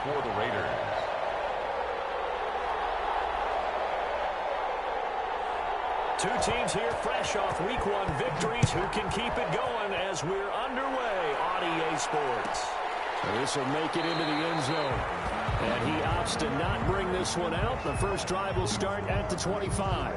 for the Raiders. Two teams here fresh off Week 1 victories. Who can keep it going as we're underway on EA Sports? This will make it into the end zone. And he opts to not bring this one out. The first drive will start at the 25.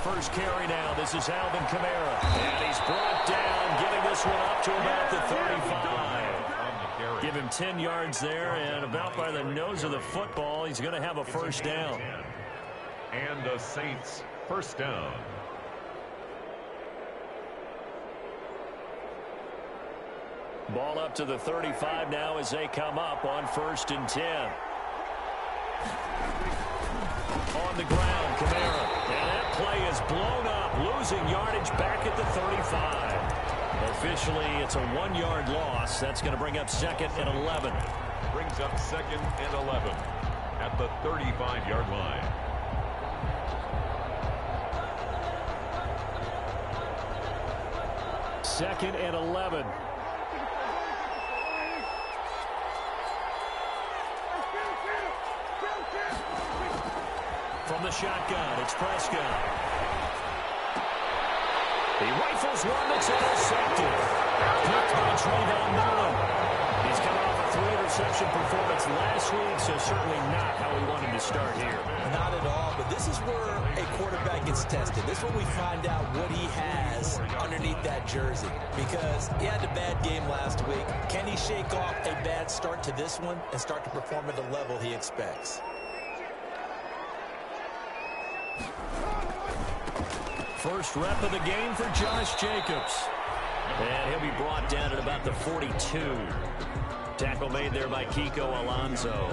First carry now. This is Alvin Kamara. And he's brought down, getting this one up to about the 35. Give him 10 yards there, and about by the nose of the football, he's going to have a first down. And the Saints first down. Ball up to the 35 now as they come up on 1st and 10. On the ground, Kamara. And that play is blown up, losing yardage back at the 35. Officially, it's a 1-yard loss. That's going to bring up 2nd and 11. Brings up 2nd and 11 at the 35-yard line. Second and 11. From the shotgun, it's Prescott. He rifles one that's intercepted. Picked by Trayvon Mullen. He's coming off a 3-interception performance last week, so certainly not how we wanted to start here. Not at all, but this is where a quarterback gets tested. This is when we find out what he has underneath that jersey. Because he had a bad game last week. Can he shake off a bad start to this one and start to perform at the level he expects? First rep of the game for Josh Jacobs. And he'll be brought down at about the 42. Tackle made there by Kiko Alonso.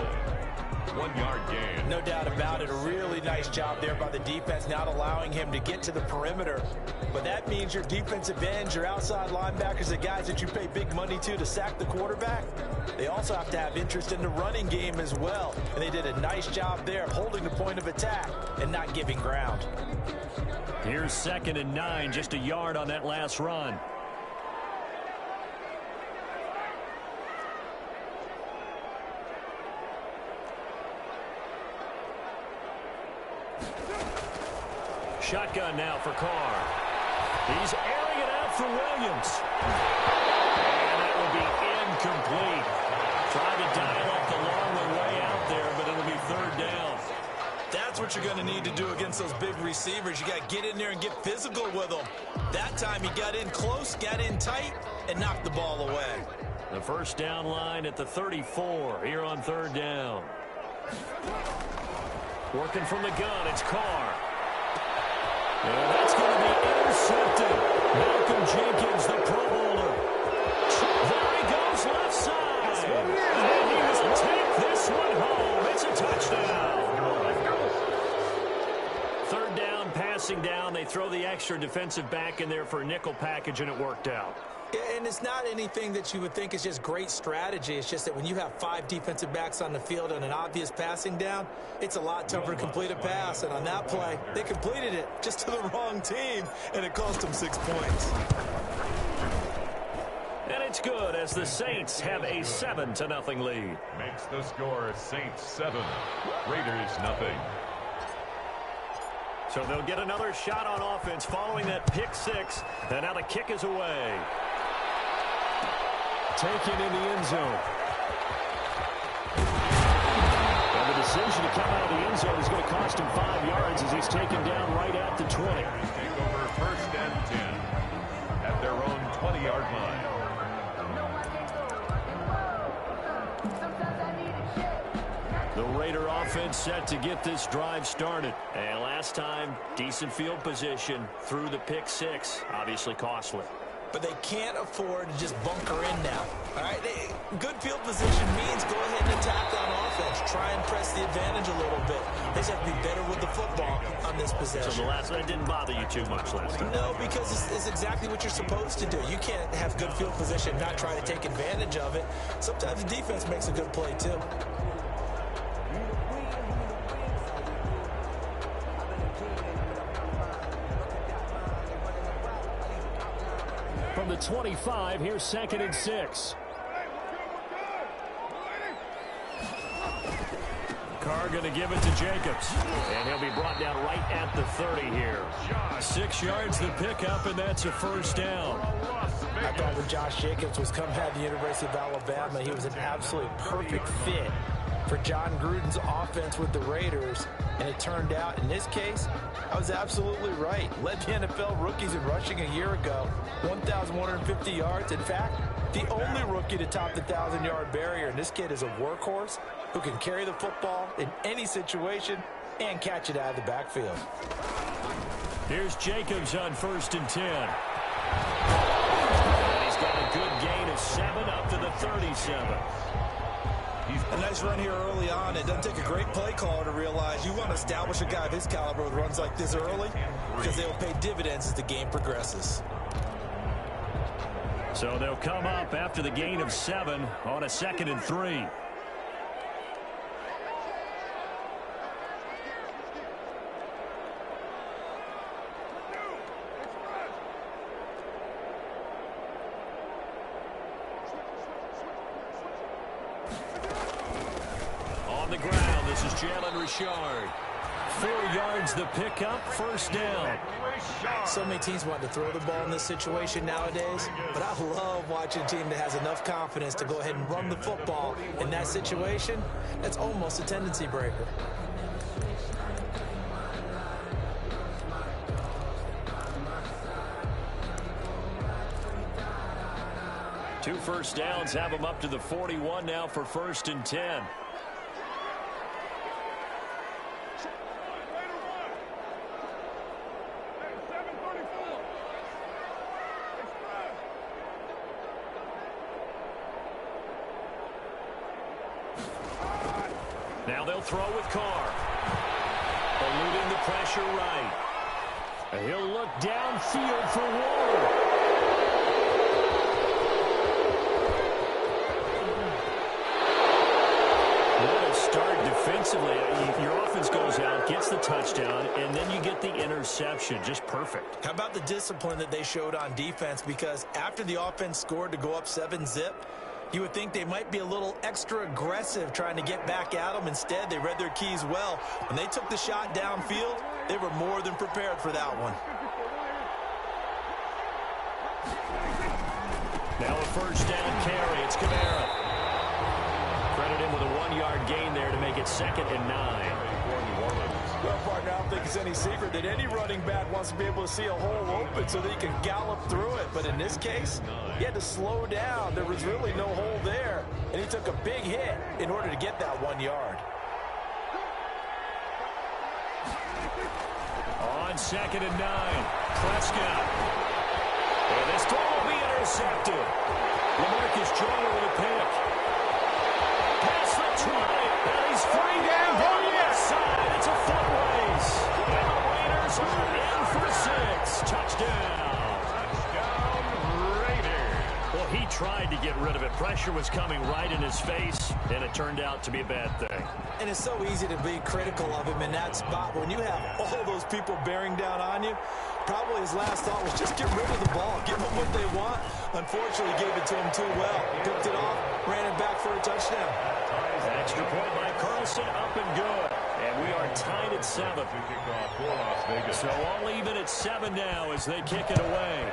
1-yard gain. No doubt about it. A really nice job there by the defense, not allowing him to get to the perimeter. But that means your defensive ends, your outside linebackers, the guys that you pay big money to sack the quarterback, they also have to have interest in the running game as well. And they did a nice job there of holding the point of attack and not giving ground. Here's 2nd and 9, just a yard on that last run. Shotgun now for Carr. He's airing it out for Williams. And that will be incomplete. Trying to dial up the long way out there, but it'll be 3rd down. That's what you're going to need to do against those big receivers. You got to get in there and get physical with them. That time he got in close, got in tight, and knocked the ball away. The first down line at the 34 here on 3rd down. Working from the gun, it's Carr. And that's going to be intercepted. Malcolm Jenkins, the Pro Bowler. There he goes, left side. And he will take this one home. It's a touchdown. 3rd down, passing down. They throw the extra defensive back in there for a nickel package, and it worked out. And it's not anything that you would think is just great strategy. It's just that when you have 5 defensive backs on the field on an obvious passing down, it's a lot tougher to complete a pass. And on that play, they completed it just to the wrong team, and it cost them 6 points. And it's good as the Saints have a 7-0 lead. Makes the score Saints 7, Raiders nothing. So they'll get another shot on offense following that pick 6. And now the kick is away. Taken in the end zone. And the decision to come out of the end zone is going to cost him 5 yards as he's taken down right at the 20. Take over 1st and 10 at their own 20-yard line. The Raider offense set to get this drive started. And last time, decent field position through the pick 6. Obviously costly. but they can't afford to just bunker in now. All right, good field position means go ahead and attack on offense. Try and press the advantage a little bit. They just have to be better with the football on this possession. So the last one didn't bother you too much last time? No, because it's exactly what you're supposed to do. You can't have good field position and not try to take advantage of it. Sometimes the defense makes a good play, too. From the 25, here's 2nd and 6. Carr going to give it to Jacobs. And he'll be brought down right at the 30 here. 6 yards the pickup, and that's a first down. I thought when Josh Jacobs was coming out of the University of Alabama, he was an absolutely perfect fit for John Gruden's offense with the Raiders. And it turned out, in this case, I was absolutely right. Led the NFL rookies in rushing a year ago, 1,150 yards. In fact, the only rookie to top the 1,000-yard barrier. And this kid is a workhorse who can carry the football in any situation and catch it out of the backfield. Here's Jacobs on 1st and 10. And he's got a good gain of 7 up to the 37. A nice run here early on. It doesn't take a great play caller to realize you want to establish a guy of his caliber with runs like this early because they'll pay dividends as the game progresses. So they'll come up after the gain of 7 on a 2nd and 3. On the ground, this is Jalen Richard. 4 yards the pickup, first down. So many teams want to throw the ball in this situation nowadays, but I love watching a team that has enough confidence to go ahead and run the football in that situation. That's almost a tendency breaker. Two first downs have them up to the 41 now for 1st and 10. Now they'll throw with Carr. Eluding the pressure right. And he'll look downfield for Ward. What a start defensively. Your offense goes out, gets the touchdown, and then you get the interception. Just perfect. How about the discipline that they showed on defense? Because after the offense scored to go up 7-zip, you would think they might be a little extra aggressive trying to get back at them. Instead, they read their keys well. When they took the shot downfield, they were more than prepared for that one. Now a first down carry. It's Kamara. Credit him with a 1-yard gain there to make it 2nd and 9. Well, partner, I don't think it's any secret that any running back wants to be able to see a hole open so that he can gallop through it. But in this case, he had to slow down. There was really no hole there, and he took a big hit in order to get that 1 yard. On 2nd and 9, Prescott. And this throw will be intercepted. LaMarcus Joyner with a pick. Pass the 20, and he's free down the left side. It's a foot race. And the Raiders are in for 6. Touchdown. Well, he tried to get rid of it. Pressure was coming right in his face, and it turned out to be a bad thing. And it's so easy to be critical of him in that spot. When you have all those people bearing down on you, probably his last thought was just get rid of the ball, give them what they want. Unfortunately, gave it to him too well. Picked it off, ran it back for a touchdown. An extra point by Carlson, up and good. And we are tied at 7. So all even at 7 now as they kick it away.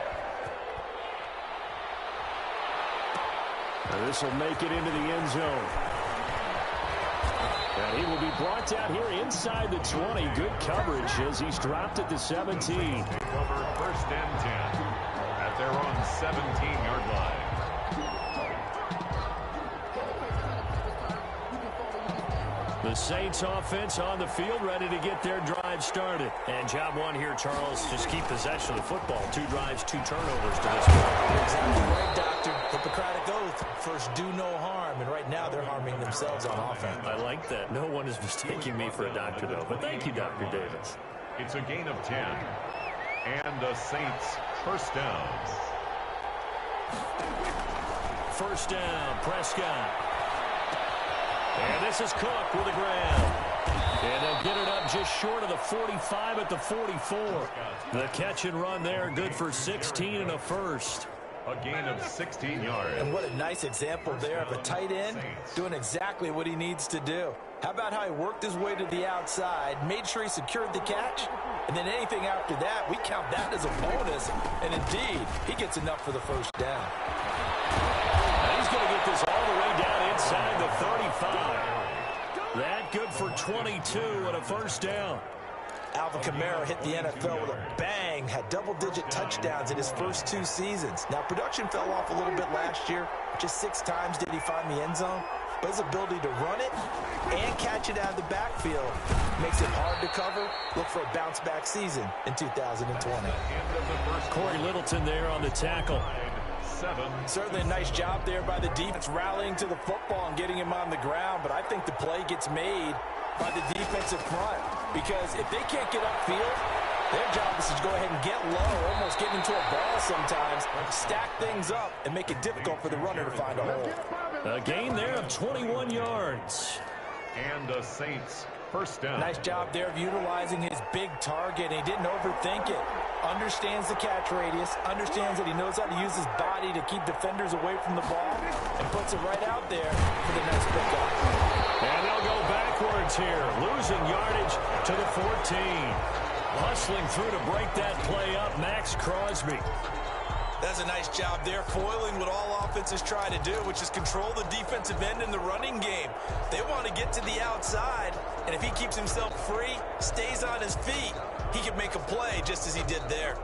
This will make it into the end zone. And he will be brought down here inside the 20. Good coverage as he's dropped at the 17. They cover 1st and 10 at their own 17-yard line. The The Saints offense on the field, ready to get their drive started. And job one here, Charles, just keep possession of the football. 2 drives, 2 turnovers to this point. You're exactly right, Doctor. Hippocratic oath. First, do no harm. And right now, they're harming themselves on offense. I like that. No one is mistaking me for a doctor, though. But thank you, Dr. Davis. It's a gain of 10. And the Saints first down. First down, Prescott. And this is Cook with a grab. And they'll get it up just short of the 45 at the 44. The catch and run there, good for 16 and a first. A gain of 16 yards. And what a nice example there of a tight end doing exactly what he needs to do. How about how he worked his way to the outside, made sure he secured the catch, and then anything after that, we count that as a bonus. And indeed, he gets enough for the first down. Now he's going to get this all the way down inside the 35. That good for 22 and a first down. Alvin Kamara hit the NFL with a bang, had double-digit touchdowns in his first 2 seasons. Now, production fell off a little bit last year. Just 6 times did he find the end zone. But his ability to run it and catch it out of the backfield makes it hard to cover. Look for a bounce-back season in 2020. Corey Littleton there on the tackle. Certainly a nice job there by the defense rallying to the football and getting him on the ground, but I think the play gets made by the defensive front because if they can't get upfield, their job is to go ahead and get low, almost get into a ball sometimes, stack things up, and make it difficult for the runner to find a hole. A gain there of 21 yards. And the Saints first down. Nice job there of utilizing his big target. He didn't overthink it. Understands the catch radius, understands that he knows how to use his body to keep defenders away from the ball, and puts it right out there for the nice pickup. And they'll go backwards here, losing yardage to the 14. Hustling through to break that play up, Max Crosby. That's a nice job there, foiling what all offenses try to do, which is control the defensive end in the running game. They want to get to the outside, and if he keeps himself free, stays on his feet, he can make a play just as he did there.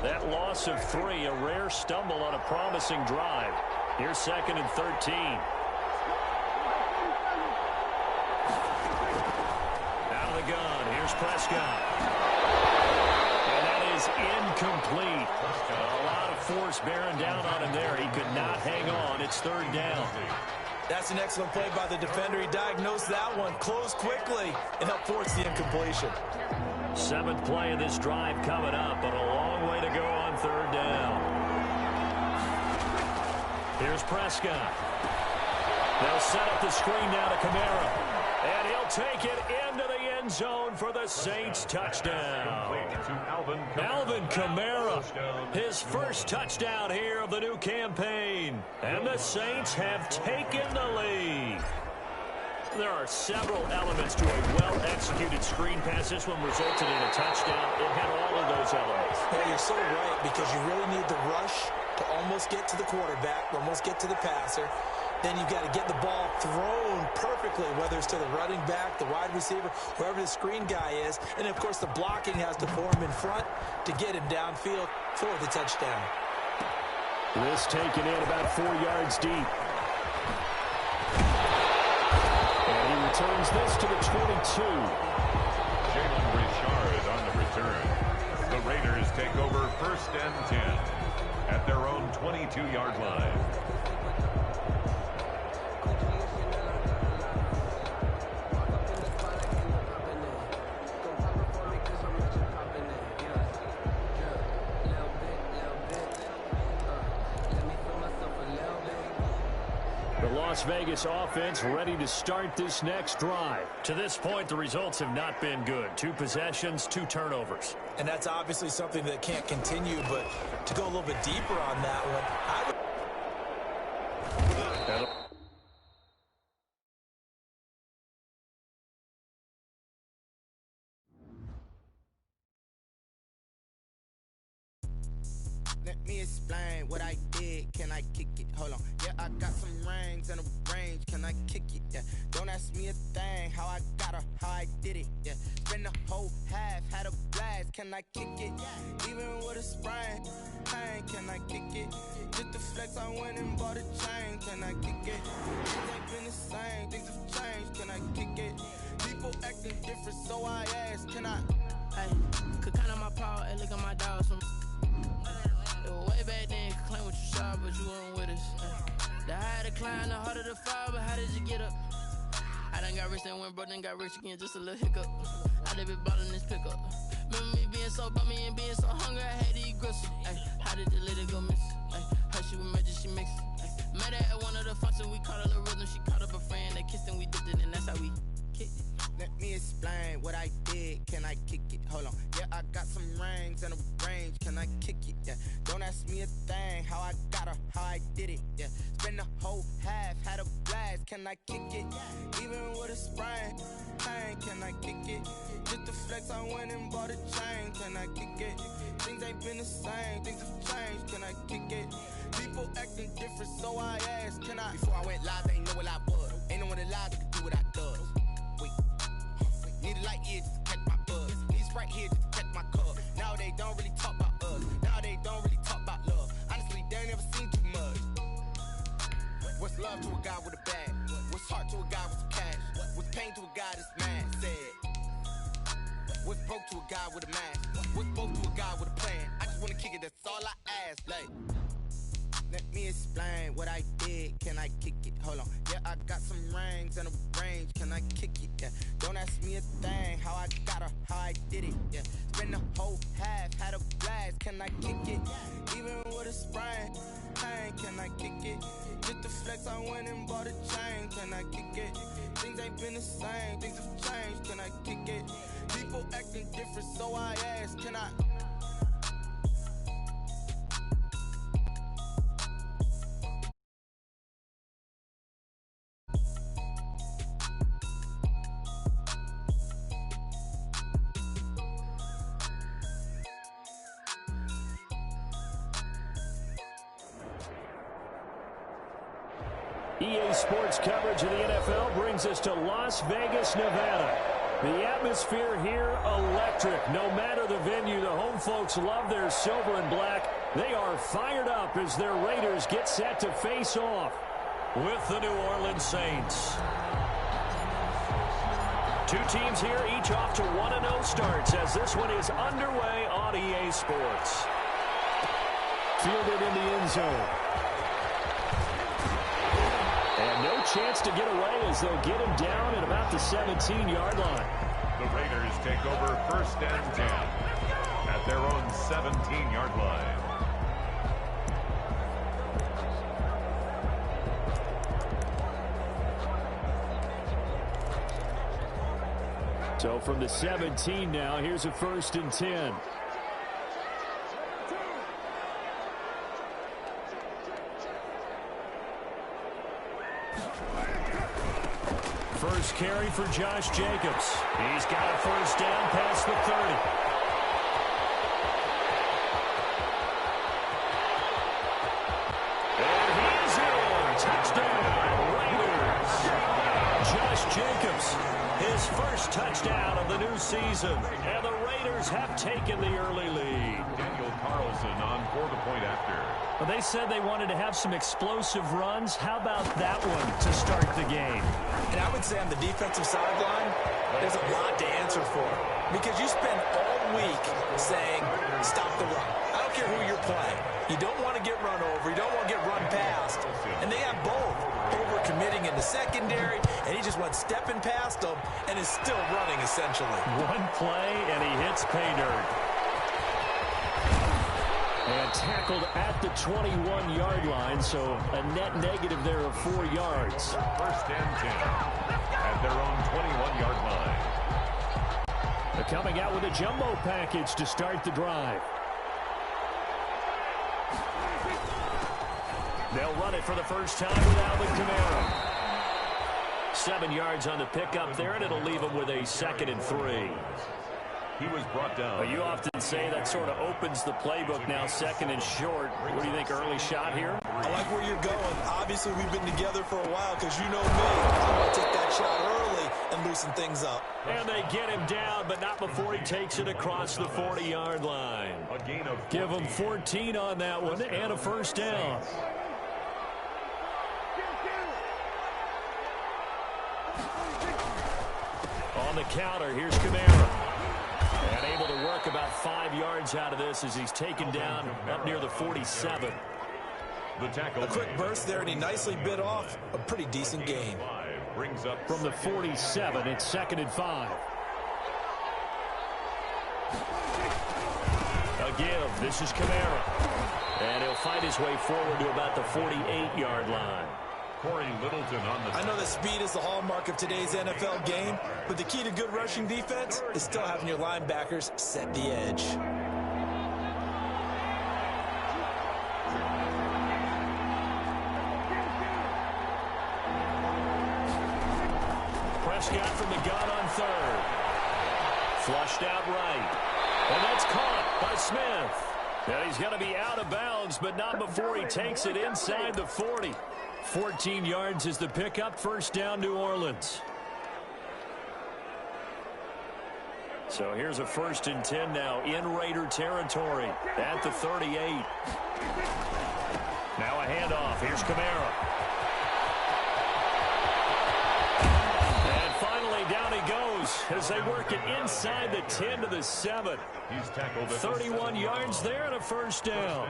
That loss of 3, a rare stumble on a promising drive. Here's 2nd and 13. Out of the gun, here's Prescott. And that is incomplete. A lot of force bearing down on him there. He could not hang on. It's 3rd down. That's an excellent play by the defender. He diagnosed that one, closed quickly, and helped force the incompletion. 7th play of this drive coming up, but a long way to go on 3rd down. Here's Prescott. They'll set up the screen now to Kamara. And he'll take it into the end zone for the Saints touchdown. Alvin Kamara, his first touchdown here of the new campaign. And the Saints have taken the lead. There are several elements to a well-executed screen pass. This one resulted in a touchdown. It had all of those elements. Yeah, you're so right, because you really need the rush to almost get to the quarterback, almost get to the passer. Then you've got to get the ball thrown perfectly, whether it's to the running back, the wide receiver, whoever the screen guy is. And, of course, the blocking has to form in front to get him downfield for the touchdown. This taken in about 4 yards deep. And he returns this to the 22. Jalen Richard on the return. The Raiders take over 1st and 10 at their own 22-yard line. Las Vegas offense ready to start this next drive. To this point, the results have not been good. 2 possessions, 2 turnovers. And that's obviously something that can't continue, but to go a little bit deeper on that one, I would... Let me explain what I did. Can I kick it? Hold on. Yeah, I got some rings and a range. Can I kick it? Yeah. Don't ask me a thing. How I got her, how I did it. Yeah. Spend the whole half, had a blast. Can I kick it? Even with a sprain, pain. Can I kick it? Just the flex, I went and bought a chain. Can I kick it? Things ain't been the same. Things have changed. Can I kick it? People acting different, so I ask. Can I? Hey, could count on my power and look at my dogs from. It was way back then, could claim what you saw, but you weren't with us. The higher the climb, the harder the fall, but how did you get up? I done got rich and went broke, then got rich again, just a little hiccup. I live it bought in this pickup. Remember me being so bummy and being so hungry, I had to eat gristle. Ay, how did the lady go miss? Ay, her she was magic, she mixed. Met her at one of the functions, we caught a little rhythm, she caught up a friend, they kissed and we dipped it, and that's how we kicked it. Let me explain what I did. Can I kick it? Hold on. Yeah, I got some rings and a range. Can I kick it? Yeah. Don't ask me a thing. How I got her, how I did it. Yeah. Spend the whole half, had a blast. Can I kick it? Even with a sprain, pain. Can I kick it? Just the flex, I went and bought a chain. Can I kick it? Things ain't been the same. Things have changed. Can I kick it? People acting different, so I asked. Can I? Before I went live, they ain't know what I was. Ain't no one alive that could do what I does. Wait. Need a light here just to catch my buzz. Need Sprite here just to catch my cup. Now they don't really talk about us. Now they don't really talk about love. Honestly, they ain't never seen too much. What's love to a guy with a bag? What's heart to a guy with some cash? What's pain to a guy that's mad? Said. What's broke to a guy with a mask? What's broke to a guy with a plan? I just wanna kick it, that's all I ask. Like, let me explain what I did. Can I kick it? Hold on. Yeah, I got some rings and a range. Can I kick it? Yeah. Don't ask me a thing. How I got her, how I did it. Yeah. Spend the whole half, had a blast. Can I kick it? Even with a sprain, pain. Can I kick it? Just the flex, I went and bought a chain. Can I kick it? Things ain't been the same. Things have changed. Can I kick it? People acting different, so I ask. Can I? EA Sports coverage of the NFL brings us to Las Vegas, Nevada. The atmosphere here, electric. No matter the venue, the home folks love their silver and black. They are fired up as their Raiders get set to face off with the New Orleans Saints. Two teams here, each off to 1-0 starts as this one is underway on EA Sports. Fielded in the end zone. And no chance to get away as they'll get him down at about the 17-yard line. The Raiders take over 1st and 10 at their own 17-yard line. So from the 17 now, here's a 1st and 10. First carry for Josh Jacobs. He's got a 1st down past the 30. And he's in. Touchdown, Raiders. Josh Jacobs, his first touchdown of the new season. And the Raiders have taken the early lead. Daniel Carlson on for the point after. Well, they said they wanted to have some explosive runs. How about that one to start the game? And I would say on the defensive sideline, there's a lot to answer for. Because you spend all week saying, stop the run. I don't care who you're playing. You don't want to get run over. You don't want to get run past. And they have both. Over-committing in the secondary, and he just went stepping past them and is still running, essentially. One play, and he hits pay dirt. And tackled at the 21-yard line, so a net negative there of 4 yards. 1st and 10 at their own 21-yard line. They're coming out with a jumbo package to start the drive. They'll run it for the first time with Alvin Kamara. 7 yards on the pickup there, and it'll leave them with a 2nd and 3. He was brought down. Well, you often say that sort of opens the playbook now, second and short. What do you think, early shot here? I like where you're going. Obviously, we've been together for a while because you know me. I'm going to take that shot early and loosen things up. And they get him down, but not before he takes it across the 40-yard line. A gain of 14. Give him 14 on that one and a first down. On the counter, here's Kamara. And able to work about 5 yards out of this as he's taken down up near the 47. The tackle. A quick burst there, and he nicely bit off a pretty decent gain. Brings up From the 47, it's second and 5. A give. This is Kamara. And he'll fight his way forward to about the 48-yard line. Corey Littleton on the... I know that speed is the hallmark of today's NFL game, but the key to good rushing defense is still having your linebackers set the edge. Prescott from the gun on third. Flushed out right. And that's caught by Smith. And he's going to be out of bounds, but not before he takes it inside the 40. 14 yards is the pickup. First down, New Orleans. So here's a 1st and 10 now in Raider territory at the 38. Now a handoff. Here's Kamara. And finally down he goes as they work it inside the 10 to the 7. He's tackled at 31 yards there and a first down.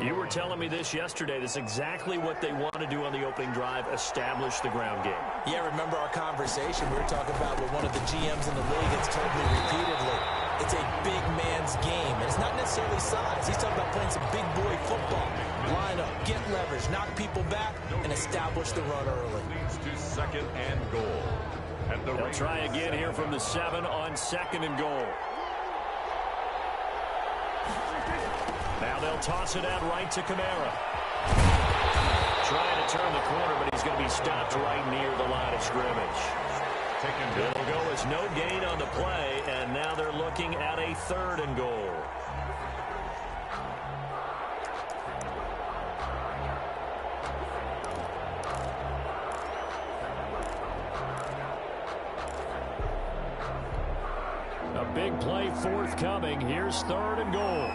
You were telling me this yesterday. That's exactly what they want to do on the opening drive, establish the ground game. Yeah, remember our conversation? We were talking about what one of the GMs in the league has told me repeatedly. It's a big man's game, and it's not necessarily size. He's talking about playing some big boy football. Line up, get leverage, knock people back, and establish the run early. Leads to second and goal. They'll try again here from the 7 on second and goal. Now they'll toss it out right to Kamara. Trying to turn the corner, but he's going to be stopped right near the line of scrimmage. It'll go as no gain on the play, and now they're looking at a 3rd and goal. A big play forthcoming. Here's 3rd and goal.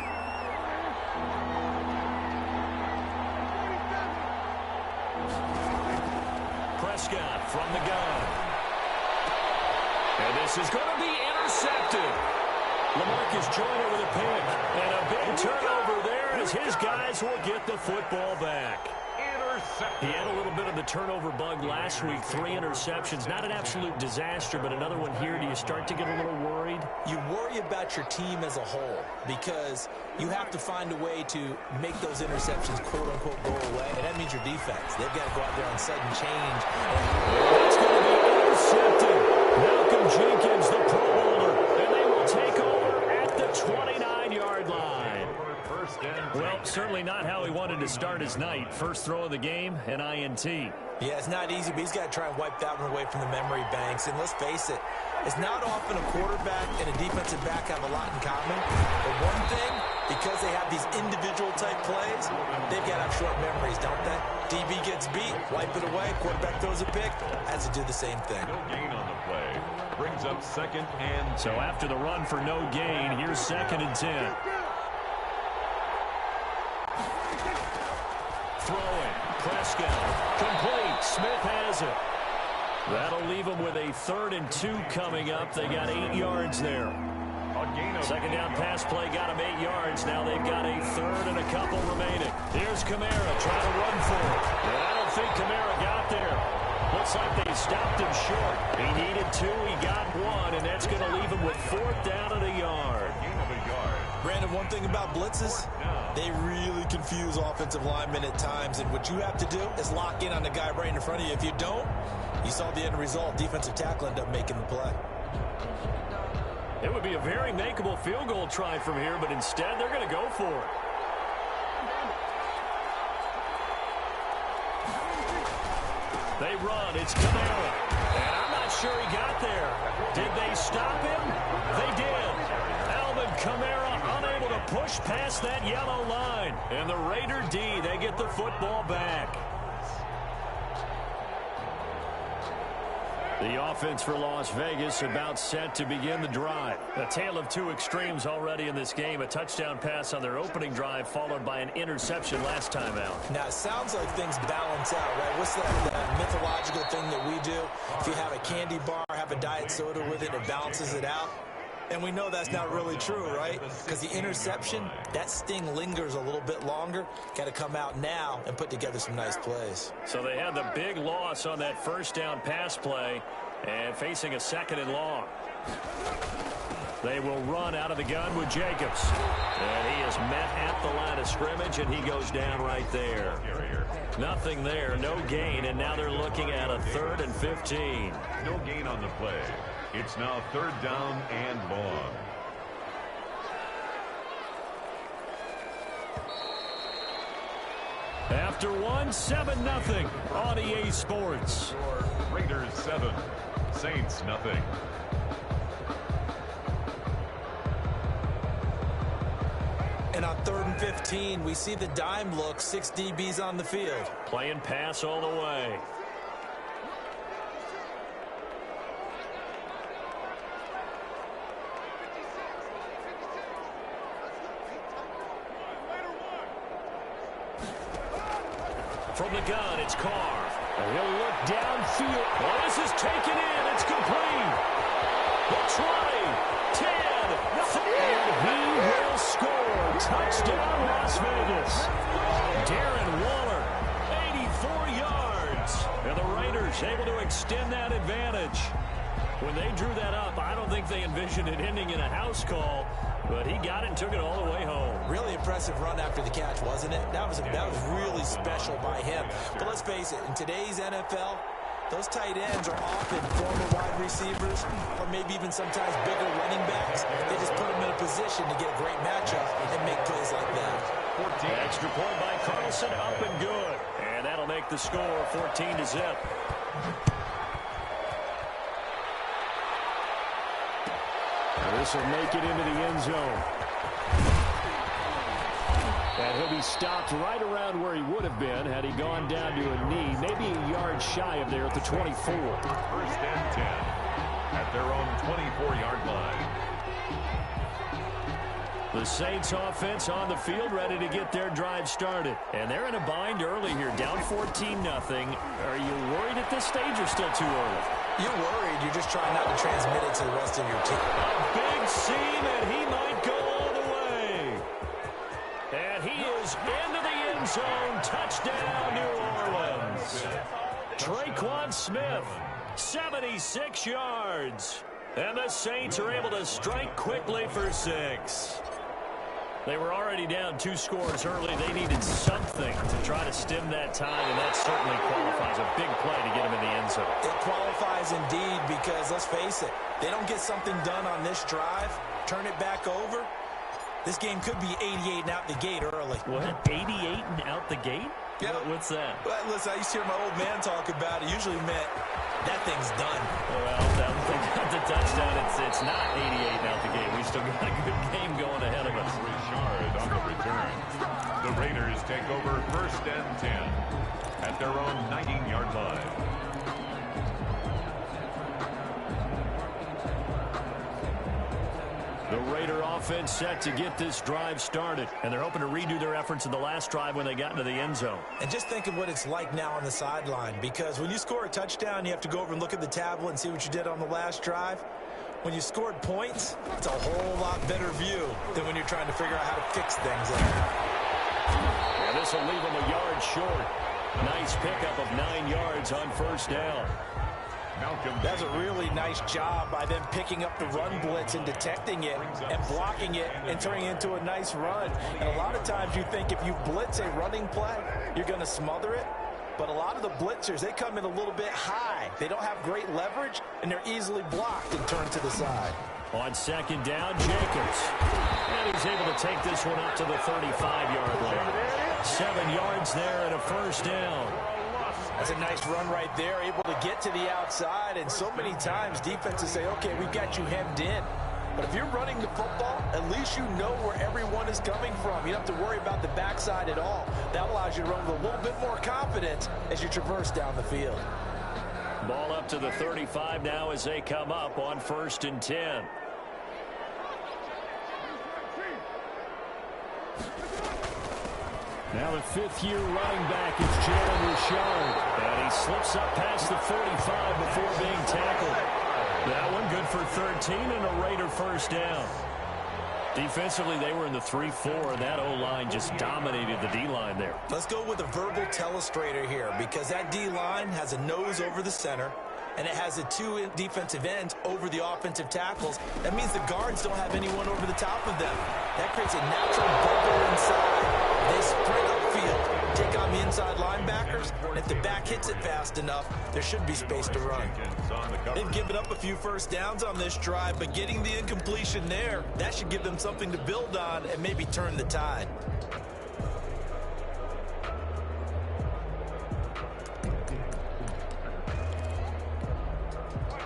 Prescott from the gun. And this is going to be intercepted. LaMarcus Joyner with a pick. And a big turnover there as his guys will get the football back. He had a little bit of the turnover bug last week. 3 interceptions. Not an absolute disaster, but another one here. Do you start to get a little worried? You worry about your team as a whole because you have to find a way to make those interceptions quote-unquote go away, and that means your defense. They've got to go out there on sudden change. It's going to be intercepted. Malcolm Jenkins, the Pro Bowler, and they will take over at the 29-yard line. Well, certainly not how he wanted to start his night. First throw of the game, an INT. Yeah, it's not easy, but he's got to try and wipe that one away from the memory banks. And let's face it, it's not often a quarterback and a defensive back have a lot in common. But one thing, because they have these individual type plays, they've got to have short memories, don't they? DB gets beat, wipe it away, quarterback throws a pick, has to do the same thing. No gain on the play. Brings up 2nd and 10. So after the run for no gain, here's 2nd and 10. Throwing. Prescott. Complete. Smith has it. That'll leave them with a 3rd and 2 coming up. They got 8 yards there. Second down pass play got them 8 yards. Now they've got a 3rd and a couple remaining. Here's Kamara trying to run for it. And I don't think Kamara got there. Looks like they stopped him short. He needed 2. He got 1. And that's going to leave him with 4th down and a yard. Brandon, one thing about blitzes, they really confuse offensive linemen at times, and what you have to do is lock in on the guy right in front of you. If you don't, you saw the end result. Defensive tackle ended up making the play. It would be a very makeable field goal try from here, but instead they're going to go for it. They run. It's Kamara. And I'm not sure he got there. Did they stop him? They did. push past that yellow line. And the Raider D, they get the football back. The offense for Las Vegas about set to begin the drive. A tale of two extremes already in this game. A touchdown pass on their opening drive followed by an interception last time out. Now, it sounds like things balance out, right? What's that mythological thing that we do? If you have a candy bar, have a diet soda with it, it balances it out. And we know that's not really true, right? Because the interception, that sting lingers a little bit longer. Got to come out now and put together some nice plays. So they had the big loss on that first down pass play and facing a 2nd and long. They will run out of the gun with Jacobs. And he is met at the line of scrimmage, and he goes down right there. Nothing there, no gain, and now they're looking at a 3rd and 15. No gain on the play. It's now 3rd down and long. After one, 7-0 on EA Sports. Raiders 7, Saints nothing. And on 3rd and 15, we see the dime look, 6 DBs on the field. Playing pass all the way. From the gun, it's Carr. And he'll look downfield. Oh, this is taken in. It's complete. The 20, 10, and he will score. Touchdown, Las Vegas. Darren Waller, 84 yards. And the Raiders able to extend that advantage. When they drew that up, I don't think they envisioned it ending in a house call, but he got it and took it all the way home. Really impressive run after the catch, wasn't it? That was really special by him. But let's face it, in today's NFL, those tight ends are often former wide receivers or maybe even sometimes bigger running backs. They just put them in a position to get a great matchup and make plays like that. 14. Extra point by Carlson, up and good. And that'll make the score 14-0. This will make it into the end zone. And he'll be stopped right around where he would have been had he gone down to a knee, maybe a yard shy of there at the 24. 1st and 10 at their own 24-yard line. The Saints offense on the field ready to get their drive started. And they're in a bind early here, down 14-0. Are you worried at this stage or still too early? You're worried. You're just trying not to transmit it to the rest of your team. A big seam, and he might go all the way. And he is into the end zone. Touchdown, New Orleans. Traquan Smith, 76 yards. And the Saints are able to strike quickly for 6. They were already down 2 scores early. They needed something to try to stem that tide, and that certainly qualifies. A big play to get them in the end zone. It qualifies indeed because, let's face it, they don't get something done on this drive, turn it back over, this game could be 88 and out the gate early. What? 88 and out the gate? Yeah. What's that? Well, listen, I used to hear my old man talk about it. Usually meant that thing's done. Well, that they got the touchdown. It's not 88 and out the gate. We still got a good game going ahead of us. Richard on the return. The Raiders take over 1st and 10 at their own 19-yard line. The Raider offense set to get this drive started, and they're hoping to redo their efforts in the last drive when they got into the end zone. And just think of what it's like now on the sideline, because when you score a touchdown, you have to go over and look at the tablet and see what you did on the last drive. When you scored points, it's a whole lot better view than when you're trying to figure out how to fix things there. And this will leave them a yard short. Nice pickup of 9 yards on 1st down. That's a really nice job by them picking up the run blitz and detecting it and blocking it and turning it into a nice run. And a lot of times you think if you blitz a running play, you're going to smother it. But a lot of the blitzers, they come in a little bit high. They don't have great leverage, and they're easily blocked and turned to the side. On 2nd down, Jacobs. And he's able to take this one up to the 35-yard line. 7 yards there and a 1st down. That's a nice run right there, able to get to the outside. And so many times defenses say, okay, we've got you hemmed in. But if you're running the football, at least you know where everyone is coming from. You don't have to worry about the backside at all. That allows you to run with a little bit more confidence as you traverse down the field. Ball up to the 35 now as they come up on 1st and 10. Now the 5th-year running back is Jalen Richard. And he slips up past the 45 before being tackled. That one good for 13 and a Raider first down. Defensively, they were in the 3-4, and that O-line just dominated the D-line there. Let's go with a verbal telestrator here, because that D-line has a nose over the center, and it has the 2 defensive ends over the offensive tackles. That means the guards don't have anyone over the top of them. That creates a natural bubble inside. They sprint upfield, take on the inside linebackers, and if the back hits it fast enough, there should be space to run. They've given up a few first downs on this drive, but getting the incompletion there, that should give them something to build on and maybe turn the tide.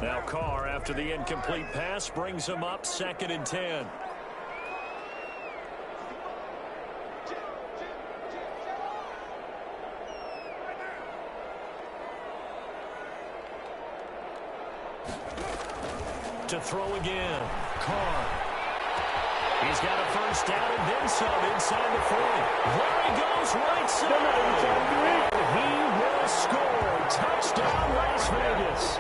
Now Carr, after the incomplete pass, brings him up 2nd and 10. To throw again. Carr. He's got a first down and then some inside the 40. There he goes, right side. He will score. Touchdown, Las Vegas.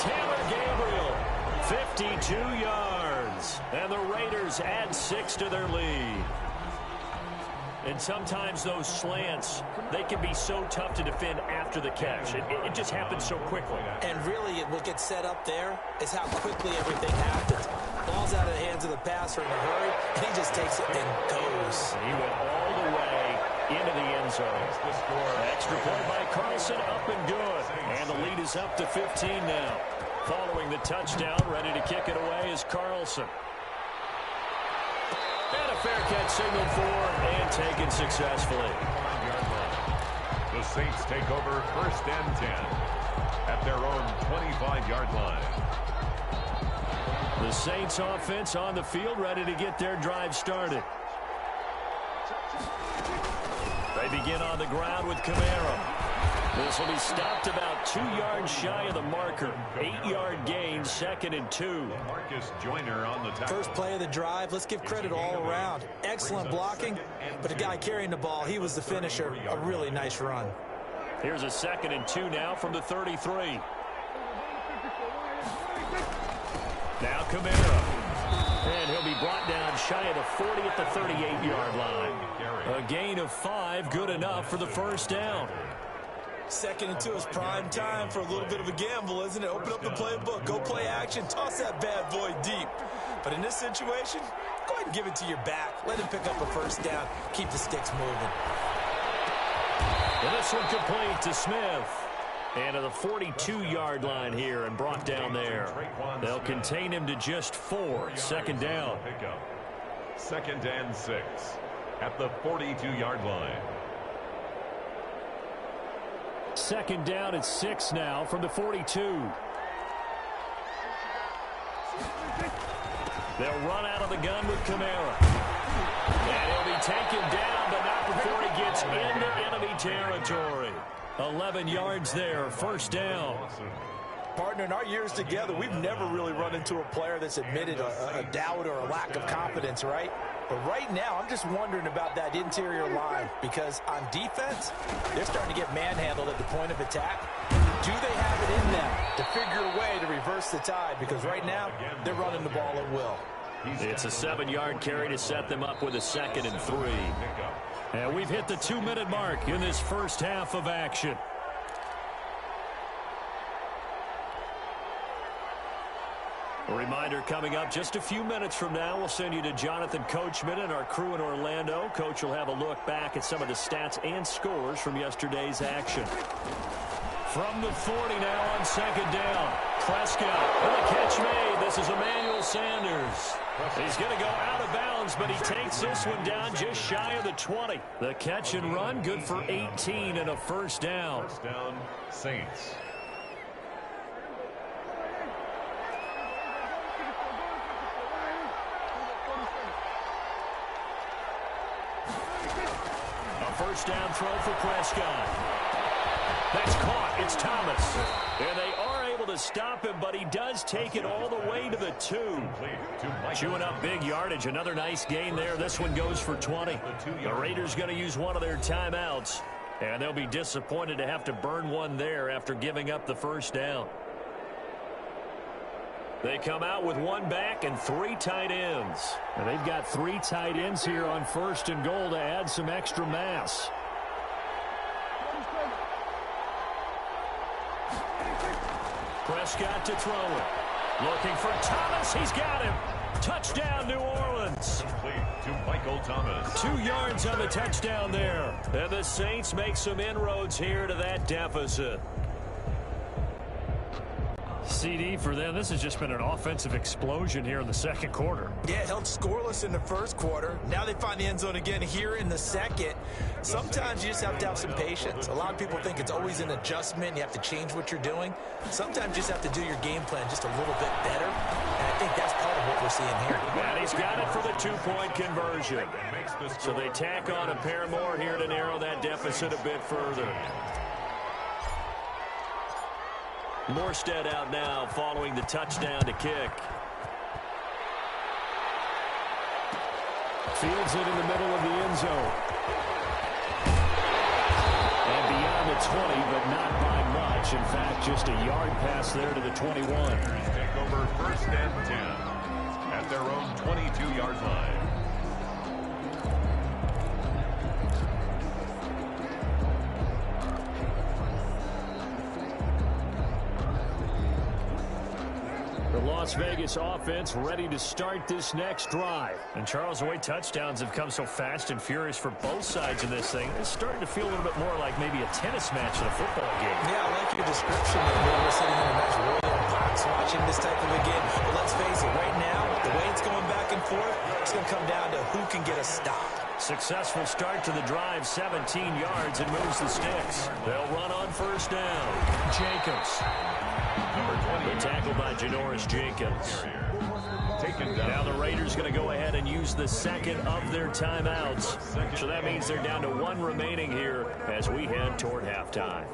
Taylor Gabriel, 52 yards. And the Raiders add 6 to their lead. And sometimes those slants, they can be so tough to defend after the catch. It just happens so quickly. And really, what gets set up there is how quickly everything happens. Ball's out of the hands of the passer in a hurry, and he just takes it and goes. He went all the way into the end zone. Extra point by Carlson, up and good. And the lead is up to 15 now. Following the touchdown, ready to kick it away is Carlson. And a fair catch signaled for and taken successfully. The Saints take over 1st and 10 at their own 25-yard line. The Saints offense on the field, ready to get their drive started. They begin on the ground with Kamara. This will be stopped about 2 yards shy of the marker. 8-yard gain, 2nd and 2. Marcus Joyner on the tackle. First play of the drive, let's give credit all around. Excellent blocking, but the guy carrying the ball, he was the finisher. A really nice run. Here's a 2nd and 2 now from the 33. Now Kamara. And he'll be brought down shy of the 40 at the 38-yard line. A gain of 5, good enough for the first down. 2nd and 2 is prime time for a little bit of a gamble, isn't it? Open up the playbook, go play action, toss that bad boy deep. But in this situation, go ahead and give it to your back. Let him pick up a first down. Keep the sticks moving. And this one complete to Smith. And to the 42-yard line here and brought down there. They'll contain him to just 4. 2nd down. 2nd and 6 at the 42-yard line. 2nd down at 6 now from the 42. They'll run out of the gun with Kamara. And he'll be taken down, but not before he gets into enemy territory. 11 yards there, first down. Partner, in our years together, we've never really run into a player that's admitted a doubt or a lack of confidence, right? But right now, I'm just wondering about that interior line, because on defense, they're starting to get manhandled at the point of attack. Do they have it in them to figure a way to reverse the tide? Because right now, they're running the ball at will. It's a 7-yard carry to set them up with a 2nd and 3. And we've hit the 2-minute mark in this first half of action. A reminder coming up just a few minutes from now, we'll send you to Jonathan Coachman and our crew in Orlando. Coach will have a look back at some of the stats and scores from yesterday's action. From the 40 now on 2nd down. Prescott with a catch made. This is Emmanuel Sanders. He's going to go out of bounds, but he takes this one down just shy of the 20. The catch and run, good for 18 and a first down. First down, Saints. first down throw for Prescott. That's caught. It's Thomas. And they are able to stop him, but he does take it all the way to the 2. Chewing up big yardage. Another nice gain there. This one goes for 20. The Raiders going to use one of their timeouts, and they'll be disappointed to have to burn one there after giving up the first down. They come out with one back and 3 tight ends. And they've got 3 tight ends here on first and goal to add some extra mass. Prescott to throw it. Looking for Thomas. He's got him. Touchdown, New Orleans. To Michael Thomas. 2 yards on the touchdown there. And the Saints make some inroads here to that deficit. CD for them, this has just been an offensive explosion here in the second quarter. Yeah, held scoreless in the first quarter. Now they find the end zone again here in the second. Sometimes you just have to have some patience. A lot of people think it's always an adjustment. You have to change what you're doing. Sometimes you just have to do your game plan just a little bit better. And I think that's part of what we're seeing here. And he's got it for the 2-point conversion. So they tack on a pair more here to narrow that deficit a bit further. Morstead out now following the touchdown to kick. Fields it in the middle of the end zone. And beyond the 20, but not by much. In fact, just a yard pass there to the 21. Take over first and 10 at their own 22-yard line. Las Vegas offense ready to start this next drive. And Charles, the way touchdowns have come so fast and furious for both sides of this thing, it's starting to feel a little bit more like maybe a tennis match than a football game. Yeah, I like your description of where we're sitting in the match, really on box watching this type of a game. But let's face it, right now, the way it's going back and forth, it's going to come down to who can get a stop. Successful start to the drive, 17 yards, and moves the sticks. They'll run on first down. Jacobs. The tackle by Janoris Jenkins. Now the Raiders going to go ahead and use the second of their timeouts. So that means they're down to 1 remaining here as we head toward halftime.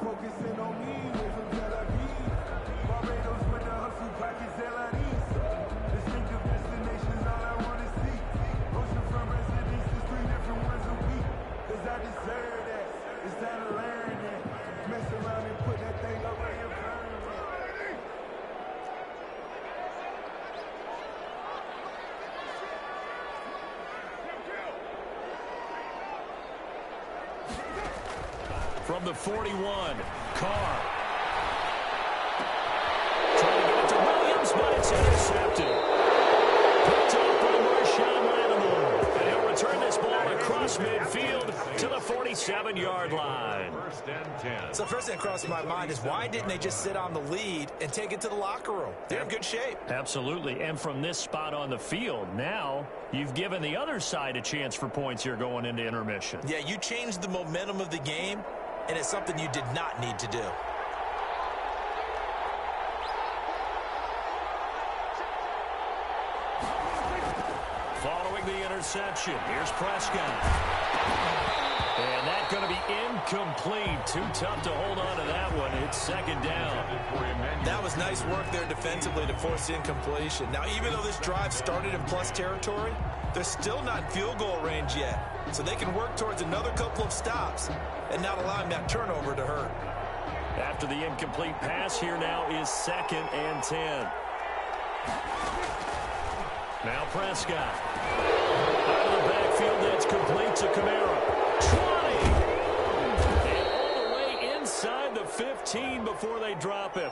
From the 41, Carr. Trying to get it to Williams, but it's intercepted. Picked up by Marshawn Lattimore. And he'll return this ball across midfield to the 47-yard line. First and 10. So first thing that crossed my mind is why didn't they just sit on the lead and take it to the locker room? They're in good shape. Absolutely. And from this spot on the field, now you've given the other side a chance for points here going into intermission. Yeah, you changed the momentum of the game, and it's something you did not need to do. Following the interception, here's Prescott. And that's going to be incomplete. Too tough to hold on to that one. It's second down. That was nice work there defensively to force the incompletion. Now, even though this drive started in plus territory, they're still not in field goal range yet. So they can work towards another couple of stops and not allowing that turnover to hurt. After the incomplete pass, here now is second and 10. Now Prescott. Out of the backfield, that's complete to Kamara. 20! And all the way inside the 15 before they drop him.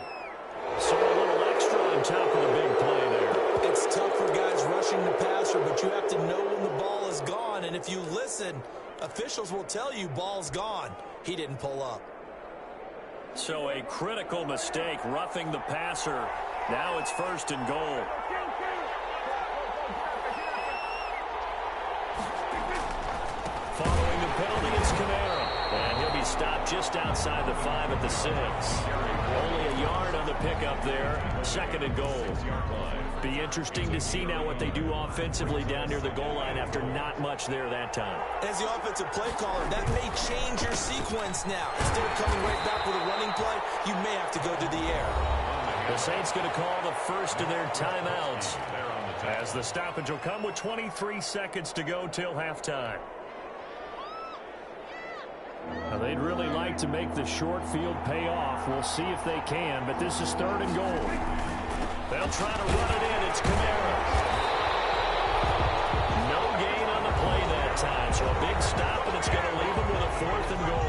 So a little extra on top of the big play there. It's tough for guys rushing the passer, but you have to know when the ball is gone. And if you listen, officials will tell you ball's gone. He didn't pull up. So a critical mistake, roughing the passer. Now it's first and goal. Following the penalty, it's Kamara. And he'll be stop just outside the 5 at the 6. Only a yard on the pickup there. 2nd and goal. Be interesting to see now what they do offensively down near the goal line after not much there that time. As the offensive play caller, that may change your sequence now. Instead of coming right back with a running play, you may have to go to the air. The Saints going to call the first of their timeouts, as the stoppage will come with 23 seconds to go till halftime. Now, they'd really like to make the short field pay off. We'll see if they can, but this is 3rd and goal. They'll try to run it in. It's Kamara. No gain on the play that time, so a big stop, and it's going to leave them with a 4th and goal.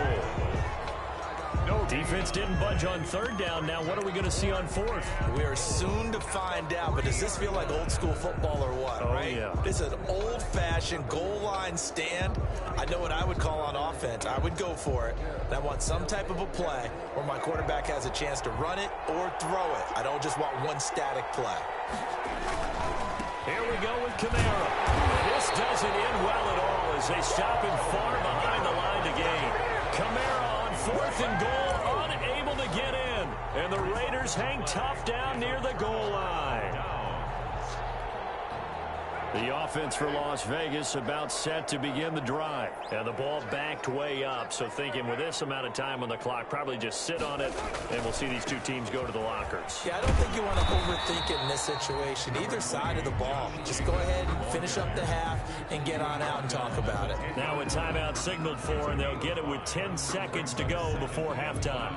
Defense didn't budge on 3rd down. Now what are we going to see on 4th? We are soon to find out, but does this feel like old school football or what, right? Yeah. This is an old-fashioned goal line stand. I know what I would call on offense. I would go for it. And I want some type of a play where my quarterback has a chance to run it or throw it. I don't just want one static play. Here we go with Kamara. This doesn't end well at all as they stop him far behind the line to gain. Kamara on 4th and goal, unable to get in. And the Raiders hang tough down near the goal line. The offense for Las Vegas about set to begin the drive. And the ball backed way up, so thinking with this amount of time on the clock, probably just sit on it, and we'll see these two teams go to the lockers. Yeah, I don't think you want to overthink it in this situation. Either side of the ball. Just go ahead and finish up the half and get on out and talk about it. Now a timeout signaled for, and they'll get it with 10 seconds to go before halftime.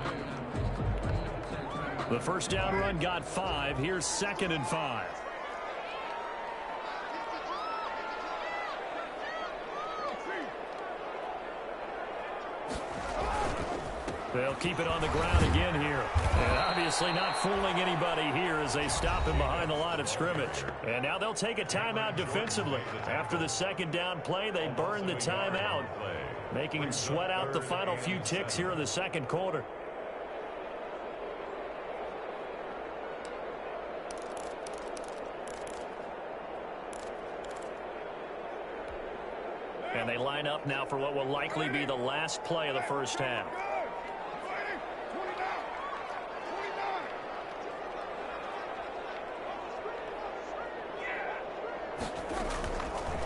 The first down run got 5. Here's 2nd and 5. They'll keep it on the ground again here. And obviously not fooling anybody here as they stop him behind the line of scrimmage. And now they'll take a timeout defensively. After the 2nd down play, they burn the timeout, making him sweat out the final few ticks here in the 2nd quarter. And they line up now for what will likely be the last play of the first half.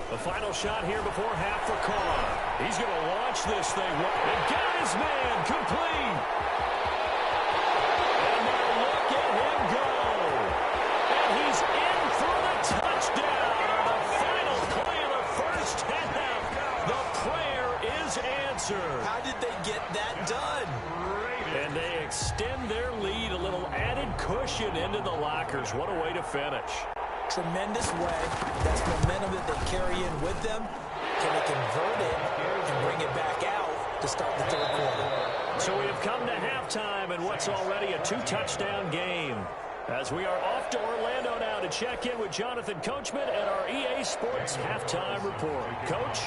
The final shot here before half for Carr. He's going to launch this thing. And got his man complete. And now look at him go. And he's in for the touchdown on the final play of the first half. The prayer is answered. How did they get that done? And they extend their lead, a little added cushion into the lockers. What a way to finish. Tremendous way. That's momentum that they carry in with them. Can they convert it and bring it back out to start the 3rd quarter? So we have come to halftime in what's already a 2-touchdown game. As we are off to Orlando now to check in with Jonathan Coachman at our EA Sports Halftime Report. Coach?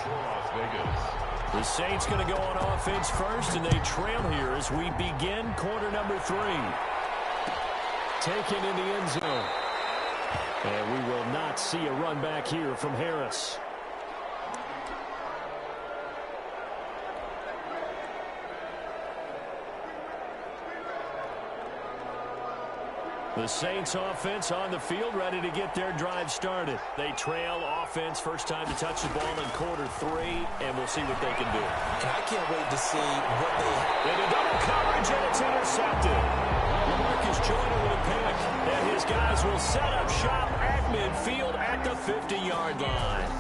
The Saints going to go on offense first, and they trail here as we begin quarter number 3. Taken in the end zone. And we will not see a run back here from Harris. The Saints offense on the field, ready to get their drive started. They trail offense, first time to touch the ball in quarter 3, and we'll see what they can do. And I can't wait to see what they have. Into double coverage, and it's intercepted. LaMarcus Joyner with a pick, and his guys will set up shop at midfield at the 50-yard line.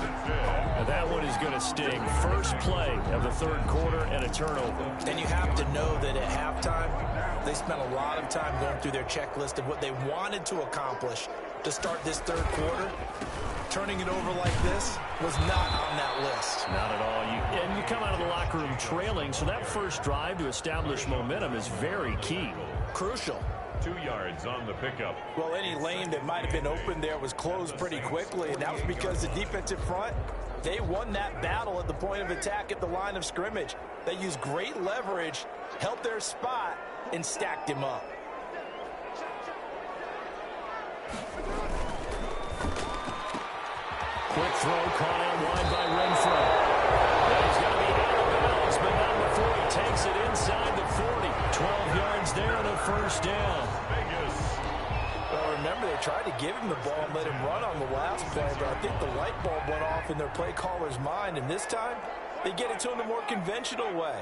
And that one is going to sting. First play of the 3rd quarter and a turnover. And you have to know that at halftime, they spent a lot of time going through their checklist of what they wanted to accomplish to start this 3rd quarter. Turning it over like this was not on that list. Not at all. And you come out of the locker room trailing, so that first drive to establish momentum is very key. Crucial. 2 yards on the pickup. Well, any lane that might have been open there was closed pretty quickly, and that was because the defensive front, they won that battle at the point of attack at the line of scrimmage. They used great leverage, held their spot, and stacked him up. Quick throw caught out wide by Renfro. He's going to be out of bounds, but not before he takes takes it inside the 40. 12 yards there and a first down. Well, remember, they tried to give him the ball and let him run on the last play, but I think the light bulb went off in their play caller's mind, and this time they get it to him the more conventional way,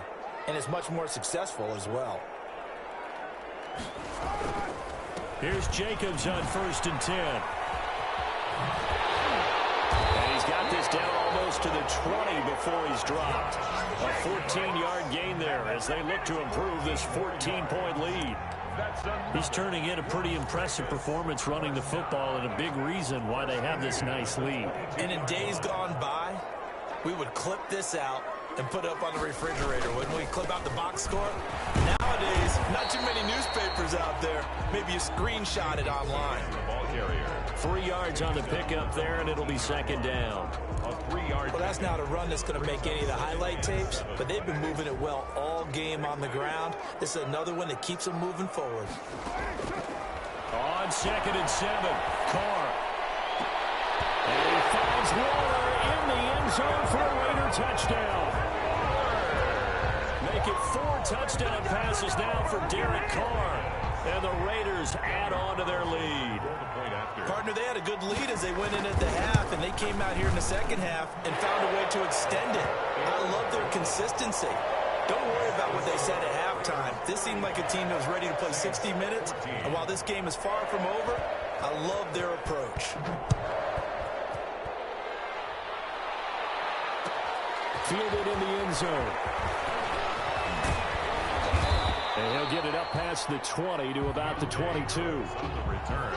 and it's much more successful as well. Here's Jacobs on 1st and 10. And he's got this down almost to the 20 before he's dropped. A 14-yard gain there as they look to improve this 14-point lead. He's turning in a pretty impressive performance running the football, and a big reason why they have this nice lead. And in days gone by, we would clip this out and put it up on the refrigerator. Wouldn't we clip out the box score? Nowadays, not too many newspapers out there. Maybe you screenshot it online. Ball carrier. 3 yards on the pickup there, and it'll be second down. A 3-yard. Well, that's not a run that's going to make any of the highlight tapes, but they've been moving it well all game on the ground. This is another one that keeps them moving forward. On 2nd and 7, Carr. And he finds Waller in the end zone for a Raider touchdown. Make it 4 touchdown passes now for Derek Carr. And the Raiders add on to their lead. Partner, they had a good lead as they went in at the half, and they came out here in the second half and found a way to extend it. I love their consistency. Don't worry about what they said at halftime. This seemed like a team that was ready to play 60 minutes, and while this game is far from over, I love their approach. Fielded in the end zone. And he'll get it up past the 20 to about the 22. The return.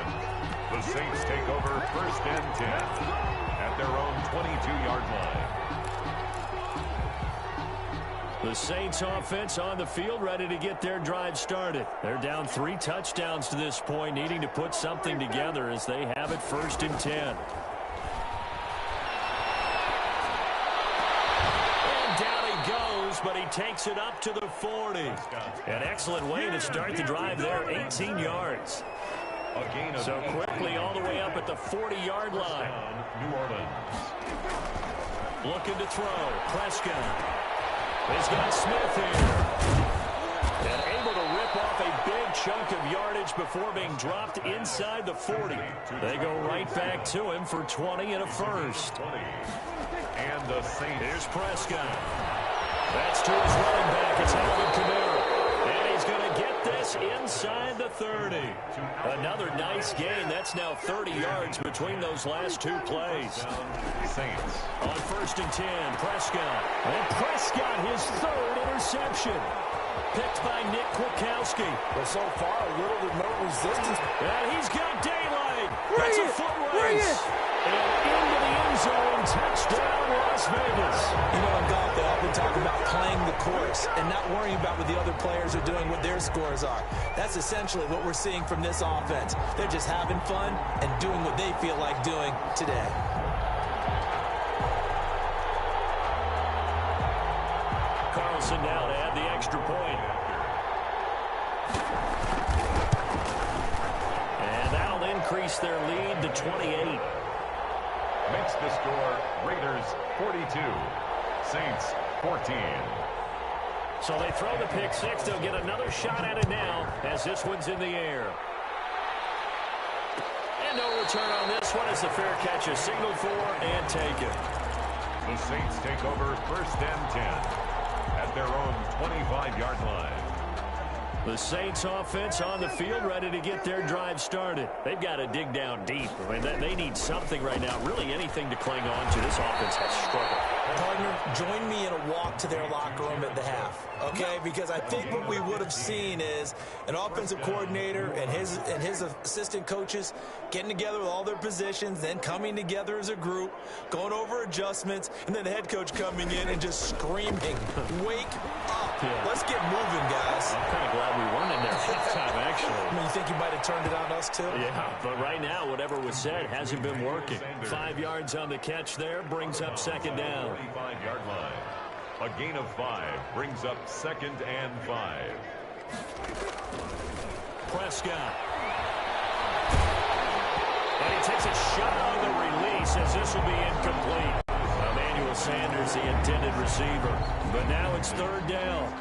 The Saints take over 1st and 10 at their own 22-yard line. The Saints offense on the field, ready to get their drive started. They're down 3 touchdowns to this point, needing to put something together as they have it 1st and 10. But he takes it up to the 40. An excellent way to start the drive there, 18 yards. So quickly all the way up at the 40-yard line. New Orleans. Looking to throw. Prescott. He's got Smith here. And able to rip off a big chunk of yardage before being dropped inside the 40. They go right back to him for 20 and a first. And the Saints. Here's Prescott. That's to his running back. It's Alvin Kamara. And he's going to get this inside the 30. Another nice gain. That's now 30 yards between those last 2 plays. Saints. On 1st and 10, Prescott. And Prescott, his 3rd interception. Picked by Nick Kwiatkowski. Well, so far, a little to no resistance. And he's got daylight. That's a foot race. And into the end zone, touchdown Las Vegas. You know, in golf, they often talk about playing the course and not worrying about what the other players are doing, what their scores are. That's essentially what we're seeing from this offense. They're just having fun and doing what they feel like doing today. Carlson now to add the extra point. And that'll increase their lead to 28. Makes the score Raiders 42, Saints 14. So they throw the pick 6. They'll get another shot at it now as this one's in the air. And no return on this one as the fair catch is signaled for and taken. The Saints take over 1st and 10 at their own 25-yard line. The Saints offense on the field ready to get their drive started. They've got to dig down deep. I mean, they need something right now, really anything to cling on to. This offense has struggled. Partner, join me in a walk to their locker room at the half, okay? Because I think what we would have seen is an offensive coordinator and his assistant coaches getting together with all their positions, then coming together as a group, going over adjustments, and then the head coach coming in and just screaming, "Wake up. Yeah. Let's get moving, guys." I'm kind of glad we weren't in there halftime, actually. I mean, you think you might have turned it on us, too? Yeah, but right now, whatever was said hasn't been working. 5 yards on the catch there brings up 2nd down. 25-yard line. A gain of 5 brings up 2nd and 5. Prescott. And he takes a shot on the release as this will be incomplete. Emmanuel Sanders, the intended receiver. But now it's third down.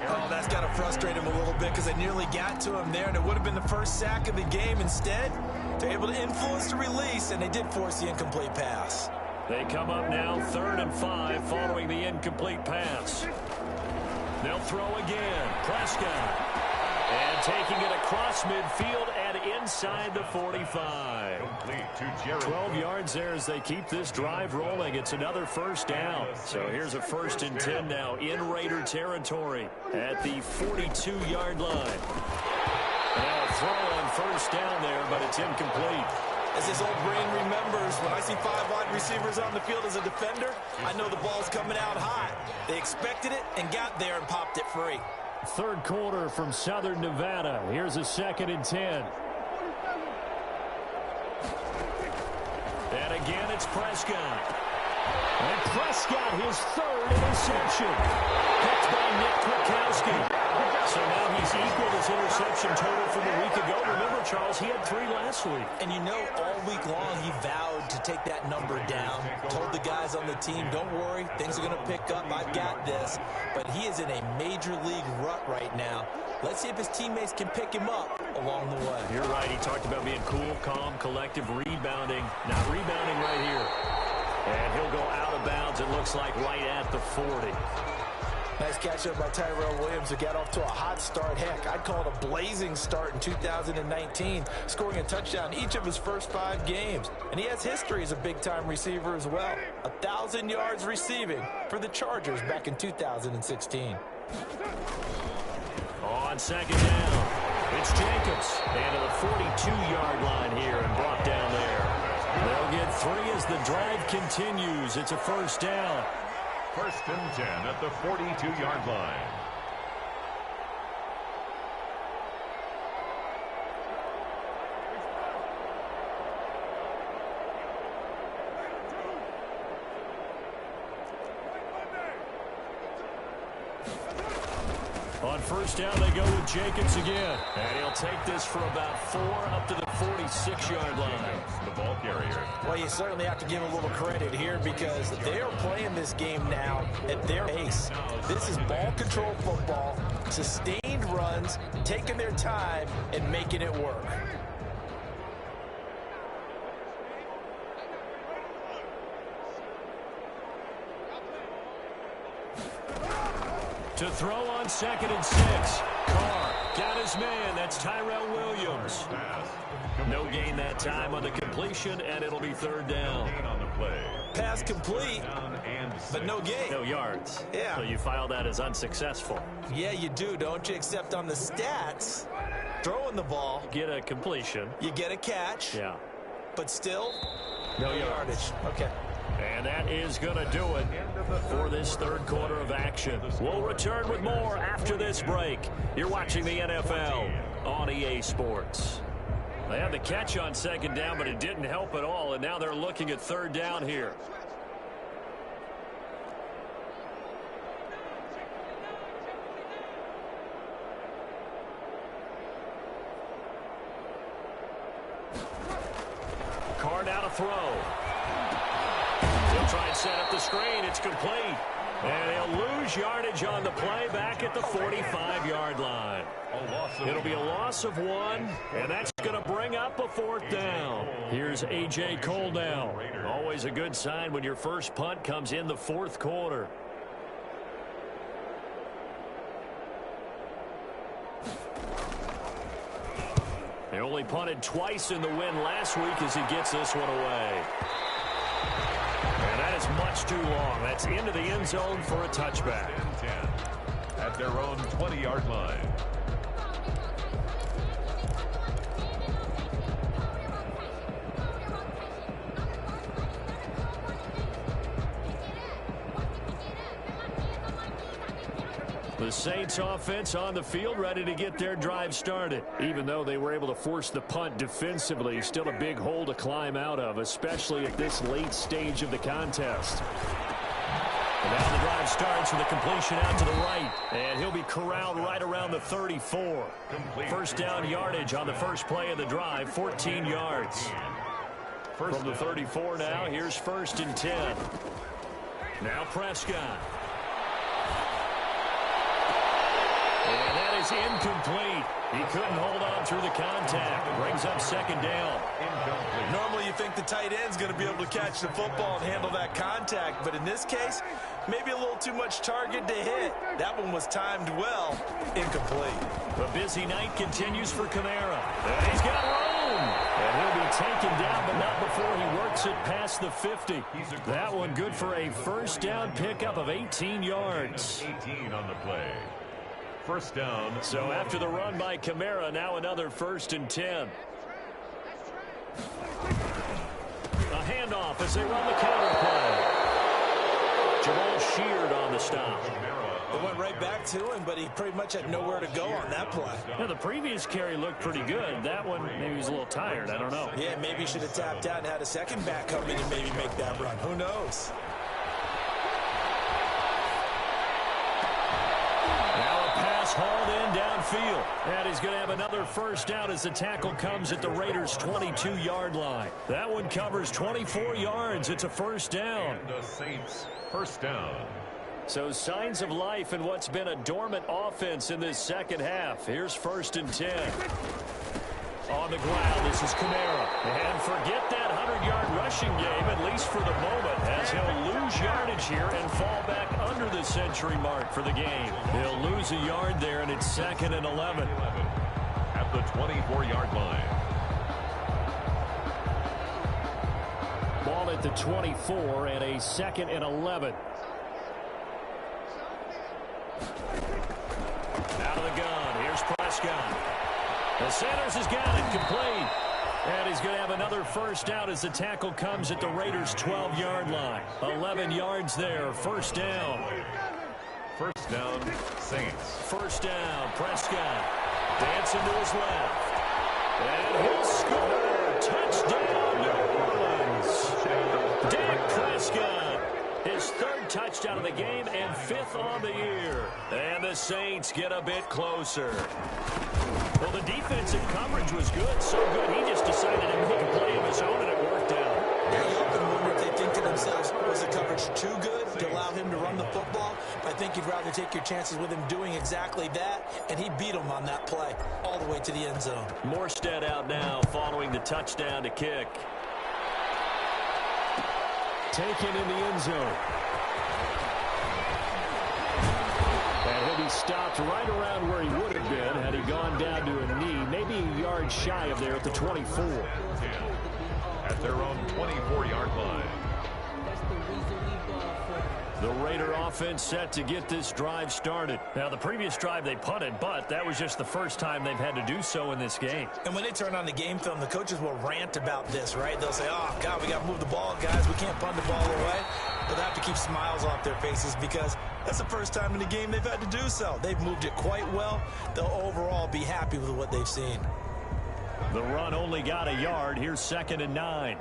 Oh, that's got to frustrate him a little bit because they nearly got to him there, and it would have been the first sack of the game. Instead, they're able to influence the release, and they did force the incomplete pass. They come up now 3rd and 5 following the incomplete pass. They'll throw again. Prescott. And taking it across midfield and inside the 45. 12 yards there as they keep this drive rolling. It's another first down. So here's a 1st and 10 now in Raider territory at the 42-yard line. Now a throw on first down there, but it's incomplete. As his old brain remembers, when I see 5 wide receivers on the field as a defender, I know the ball's coming out hot. They expected it and got there and popped it free. Third quarter from Southern Nevada. Here's a 2nd and 10. And again, it's Prescott. And Prescott, his 3rd interception. Picked by Nick Kwiatkowski. So now he's equaled his interception total from a week ago. Remember, Charles, he had 3 last week. And you know, all week long he vowed to take that number down. Told the guys on the team, don't worry, things are going to pick up. I've got this. But he is in a major league rut right now. Let's see if his teammates can pick him up along the way. You're right. He talked about being cool, calm, collective, rebounding. Not rebounding right here. And he'll go out of bounds, it looks like, right at the 40. Nice catch up by Tyrell Williams, who got off to a hot start. Heck, I'd call it a blazing start in 2019, scoring a touchdown each of his first 5 games. And he has history as a big-time receiver as well. 1,000 yards receiving for the Chargers back in 2016. On 2nd down, it's Jacobs. And to the 42-yard line here and brought down there. They'll get 3 as the drive continues. It's a first down. 1st and 10 at the 42-yard line. On first down, they go with Jacobs again. And he'll take this for about 4 up to the 46-yard line. The ball carrier. Well, you certainly have to give him a little credit here because they are playing this game now at their pace. This is ball control football, sustained runs, taking their time, and making it work. To throw on 2nd and 6. Carr got his man. That's Tyrell Williams. No gain that time on the completion, and it'll be 3rd down. On the play. Pass complete, but no gain. No yards. Yeah. So you file that as unsuccessful. Yeah, you do, don't you? Except on the stats, throwing the ball. Get a completion. You get a catch. Yeah. But still, no yardage. Okay. And that is going to do it for this 3rd quarter of action. We'll return with more after this break. You're watching the NFL on EA Sports. They had the catch on 2nd down, but it didn't help at all, and now they're looking at 3rd down here. Carr now to throw. He'll try and set up the screen. It's complete. And he'll lose yardage on the play back at the 45-yard line. It'll be a loss of 1, and that's going to bring up a 4th down. Here's A.J. Cole now. Always a good sign when your first punt comes in the 4th quarter. They only punted twice in the win last week as he gets this one away. And that is much too long. That's into the end zone for a touchback. 10 at their own 20-yard line. The Saints offense on the field ready to get their drive started. Even though they were able to force the punt defensively, still a big hole to climb out of, especially at this late stage of the contest. And now the drive starts with a completion out to the right. And he'll be corralled right around the 34. First down yardage on the first play of the drive, 14 yards. From the 34 now, here's 1st and 10. Now Prescott. And that is incomplete. He couldn't hold on through the contact. Brings up second down. Incomplete. Normally you think the tight end's going to be able to catch the football and handle that contact, but in this case, maybe a little too much target to hit. That one was timed well. Incomplete. The busy night continues for Kamara. And he's got room. And he'll be taken down, but not before he works it past the 50. That one good for a first down pickup of 18 yards. 18 on the play. First down. So after the run by Kamara, now another 1st and 10. A handoff as they run the counter play. Jamal Sheard on the stop. It went right back to him, but he pretty much had nowhere to go on that play. Now, the previous carry looked pretty good. That one, maybe he was a little tired. I don't know. Yeah, maybe he should have tapped out and had a second back come in and maybe make that run. Who knows? Hauled in downfield. And he's going to have another first down as the tackle comes at the Raiders' 22-yard line. That one covers 24 yards. It's a first down. And the Saints, first down. So signs of life in what's been a dormant offense in this second half. Here's 1st and 10. On the ground, this is Kamara. And forget that 100-yard rushing game, at least for the moment, as he'll lose yardage here and fall back under the century mark for the game. He'll lose a yard there, and it's 2nd and 11. At the 24-yard line. Ball at the 24 and a 2nd and 11. Out of the gun, here's Prescott. The Sanders has got it complete. And he's going to have another first down as the tackle comes at the Raiders' 12-yard line. 11 yards there, first down. First down, Saints. First down, Prescott. Dancing to his left. And he'll score. Touchdown, New Orleans. Dak Prescott. His 3rd touchdown of the game and 5th on the year. And the Saints get a bit closer. Well, the defensive coverage was good, so good he just decided to make a play of his own, and it worked out. Yeah, you often wonder if they think to themselves, was the coverage too good to allow him to run the football? I think you'd rather take your chances with him doing exactly that, and he beat him on that play all the way to the end zone. Morstead out now following the touchdown to kick. Taken in the end zone. And he'll be stopped right around where he would have been had he gone down to a knee, maybe a yard shy of there at the 24. At their own 24-yard line. The Raider offense set to get this drive started. Now, the previous drive they punted, but that was just the first time they've had to do so in this game. And when they turn on the game film, the coaches will rant about this, right? They'll say, oh, God, we got to move the ball, guys. We can't punt the ball away. But they have to keep smiles off their faces because that's the first time in the game they've had to do so. They've moved it quite well. They'll overall be happy with what they've seen. The run only got a yard. Here's 2nd and 9.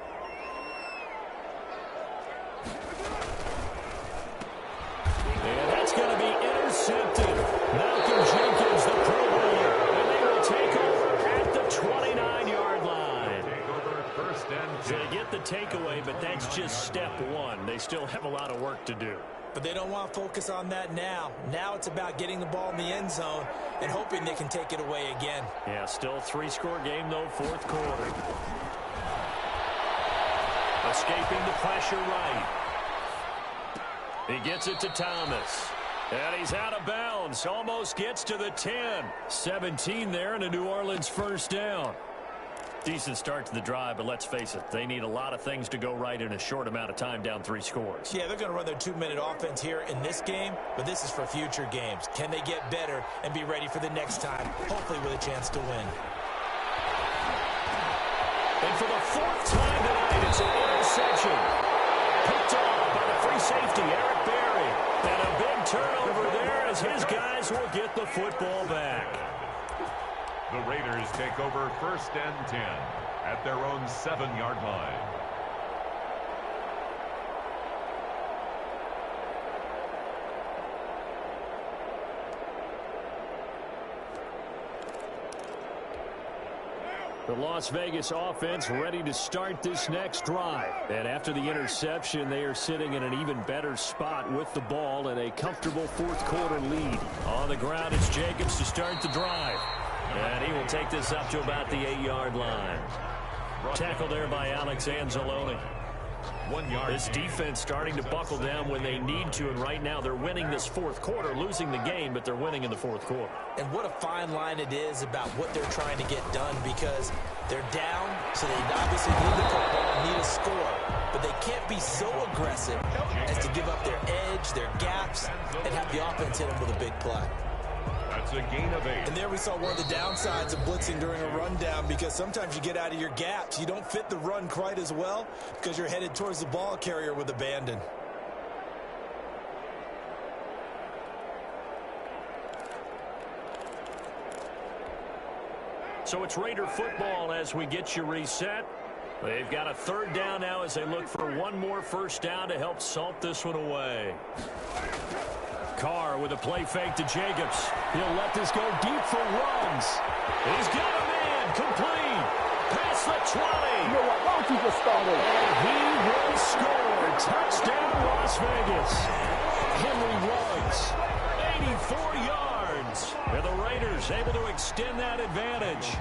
And that's going to be intercepted. Malcolm Jenkins, the Pro Bowler. And they will take over at the 29-yard line. Take over 1st and 10. So they get the takeaway, but that's just step one. They still have a lot of work to do. But they don't want to focus on that now. Now it's about getting the ball in the end zone and hoping they can take it away again. Yeah, still a 3-score game, though, 4th quarter. Escaping the pressure right. He gets it to Thomas. And he's out of bounds. Almost gets to the 10. 17 there and a New Orleans first down. Decent start to the drive, but let's face it, they need a lot of things to go right in a short amount of time down 3 scores. Yeah, they're going to run their 2-minute offense here in this game, but this is for future games. Can they get better and be ready for the next time, hopefully with a chance to win? And for the 4th time tonight, it's an interception. Picked off by the free safety, Eric Berry. And a big turnover there as his guys will get the football back. The Raiders take over 1st and 10 at their own 7-yard line. The Las Vegas offense ready to start this next drive. And after the interception, they are sitting in an even better spot with the ball and a comfortable fourth-quarter lead. On the ground, it's Jacobs to start the drive. And he will take this up to about the 8-yard line. Tackle there by Alex Anzalone. 1 yard. This defense starting to buckle down when they need to, and right now they're winning this fourth quarter, losing the game, but they're winning in the fourth quarter. And what a fine line it is about what they're trying to get done, because they're down, so they obviously need the football and need a score. But they can't be so aggressive as to give up their edge, their gaps, and have the offense hit them with a big play. That's a gain of 8. And there we saw one of the downsides of blitzing during a rundown, because sometimes you get out of your gaps. You don't fit the run quite as well because you're headed towards the ball carrier with abandon. So it's Raider football as we get you reset. They've got a third down now as they look for one more first down to help salt this one away. Carr with a play fake to Jacobs. He'll let this go deep for runs. He's got a man complete. Past the 20. You know what? Why don't you just start over? And he will score. Touchdown Las Vegas. Henry Ruggs, 84 yards. And the Raiders able to extend that advantage.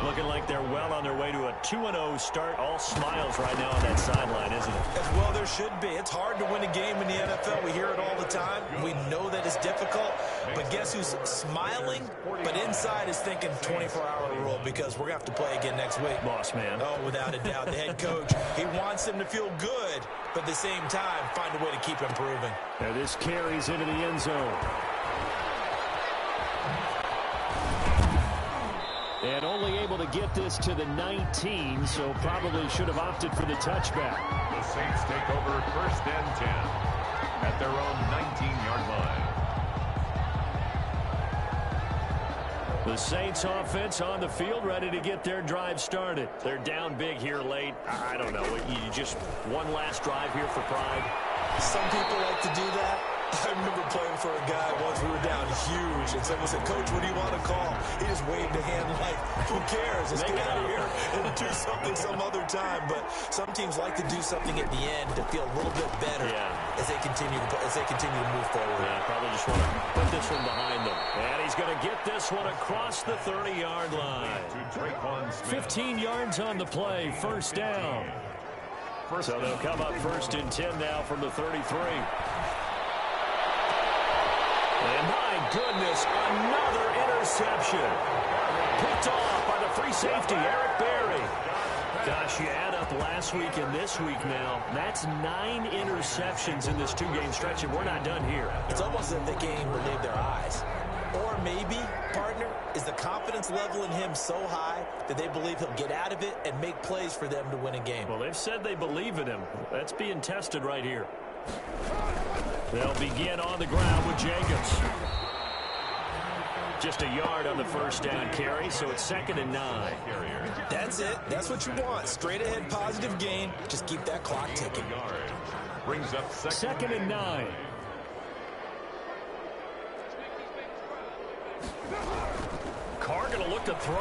Looking like they're well on their way to a 2-0 start. All smiles right now on that sideline, isn't it? As well there should be. It's hard to win a game in the NFL. We hear it all the time. We know that it's difficult. But guess who's smiling? But inside is thinking 24-hour rule, because we're going to have to play again next week. Boss man. Oh, without a doubt. The head coach, he wants them to feel good, but at the same time, find a way to keep improving. Now this carries into the end zone. And only able to get this to the 19, so probably should have opted for the touchback. The Saints take over first and 10 at their own 19-yard line. The Saints offense on the field ready to get their drive started. They're down big here late. I don't know. You just one last drive here for pride. Some people like to do that. I remember playing for a guy once. We were down huge, and someone said, "Coach, what do you want to call?" He just waved a hand like, "Who cares? Let's get out of here and do something some other time." But some teams like to do something at the end to feel a little bit better as they continue to move forward. Yeah, probably just want to put this one behind them. And he's going to get this one across the 30-yard line. 15 yards on the play, first down. So they'll come up first and 10 now from the 33. And my goodness, another interception. Picked off by the free safety, Eric Berry. Gosh, you add up last week and this week now, that's 9 interceptions in this 2-game stretch, and we're not done here. It's almost as if they can't even believe their eyes. Or maybe, partner, is the confidence level in him so high that they believe he'll get out of it and make plays for them to win a game. Well, they've said they believe in him. That's being tested right here. They'll begin on the ground with Jacobs. Just a yard on the first down carry, so it's 2nd and 9. That's it. That's what you want. Straight ahead positive gain. Just keep that clock ticking. Brings up 2nd and 9. Carr going to look to throw.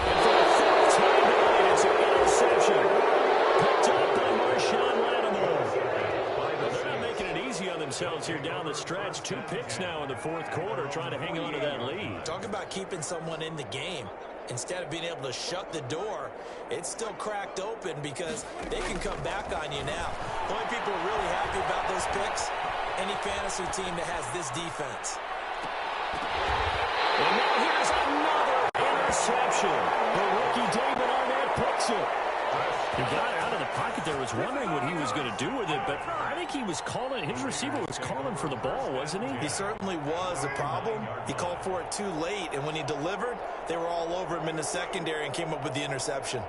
And for the 4th time tonight, it's an interception. Picked up by Marshawn Lattimore. They're not making it easy on themselves here down the stretch. 2 picks now in the 4th quarter, trying to hang on to that lead. Talk about keeping someone in the game. Instead of being able to shut the door, it's still cracked open because they can come back on you now. The only people are really happy about those picks, any fantasy team that has this defense. And now here's another interception. The rookie David Arnett picks it. He got out of the pocket there, was wondering what he was going to do with it, but I think he was calling, his receiver was calling for the ball, wasn't he? He certainly was. The problem, he called for it too late, and when he delivered, they were all over him in the secondary and came up with the interception.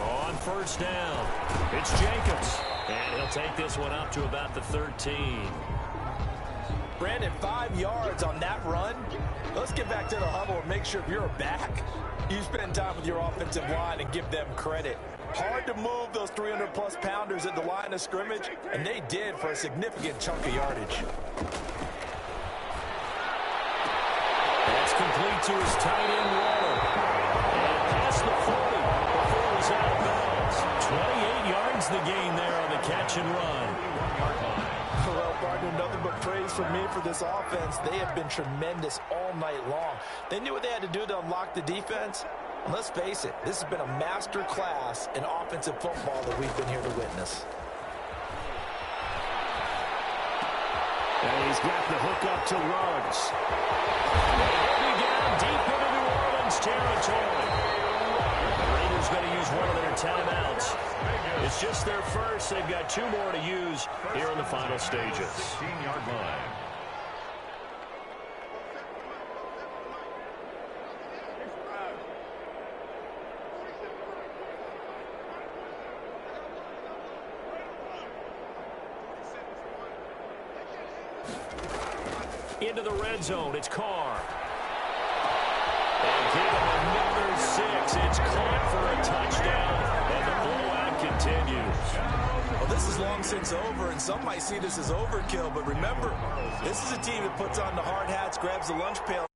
On first down, it's Jacobs, and he'll take this one up to about the 13. Brandon, 5 yards on that run. Let's get back to the huddle and make sure if you're back, you spend time with your offensive line and give them credit. Hard to move those 300-plus pounders at the line of scrimmage, and they did for a significant chunk of yardage. That's complete to his tight end, Waller. the 40 before it was out of bounds. 28 yards the gain there on the catch and run. Well, partner, nothing but praise from me for this offense. They have been tremendous all night long. They knew what they had to do to unlock the defense. And let's face it, this has been a master class in offensive football that we've been here to witness. And he's got the hook up to Ruggs. They'll be down deep into New Orleans territory. The Raiders going to use one of their timeouts. It's just their first. They've got 2 more to use here in the final stages. 16-yard line. Into the red zone, it's Carr. And give him another 6. It's caught for a touchdown, and the blowout continues. Well, this is long since over, and some might see this as overkill, but remember, this is a team that puts on the hard hats, grabs the lunch pail.